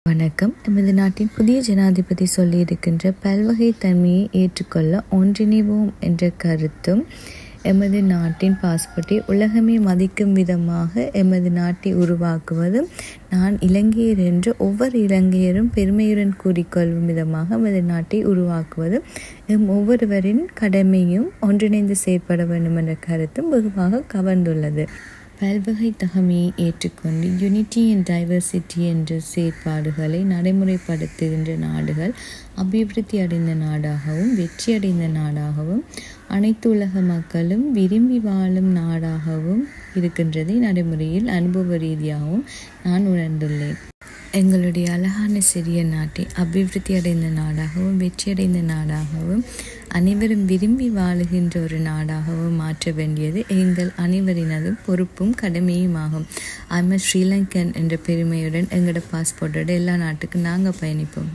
வணக்கம். எமது நாட்டின் புதிய ஜனாதிபதி சொல்லியிருக்கின்ற பல்வகை தன்மையை ஏற்றுக்கொள்ள ஒன்றிணைவோம் என்ற கருத்தும் எமது நாட்டின் பாஸ்போர்ட்டை உலகமே மதிக்கும் விதமாக எமது நாட்டை உருவாக்குவதும் நான் இலங்கையர் என்று ஒவ்வொரு இலங்கையரும் பெருமையுடன் கூறிக்கொள்ளும் விதமாக எமது நாட்டை உருவாக்குவதும் ஒவ்வொருவரின் கடமையும் ஒன்றிணைந்து செயற்பட வேண்டும் என்ற கருத்தும் வெகுவாக கவர்ந்துள்ளது. பல்வகை தகமையை ஏற்றுக்கொண்டு யூனிட்டி அண்ட் டைவர்சிட்டி என்ற செயற்பாடுகளை நடைமுறைப்படுத்துகின்ற நாடுகள் அபிவிருத்தி அடைந்த நாடாகவும் வெற்றியடைந்த நாடாகவும் அனைத்து உலக மக்களும் விரும்பி வாழும் நாடாகவும் இருக்கின்றதை நடைமுறையில் அனுபவ ரீதியாகவும் நான் உணர்ந்துள்ளேன். எங்களுடைய அழகான சிறிய நாட்டை அபிவிருத்தி அடைந்த நாடாகவும் வெற்றியடைந்த நாடாகவும் அனைவரும் விரும்பி வாழுகின்ற ஒரு நாடாகவும் மாற்ற வேண்டியது எங்கள் அனைவரினதும் பொறுப்பும் கடமையும் ஆகும். ஐம் ஸ்ரீலங்கன் என்ற பெருமையுடன் எங்களோட பாஸ்போர்ட்டோட எல்லா நாட்டுக்கும் நாங்கள் பயணிப்போம்.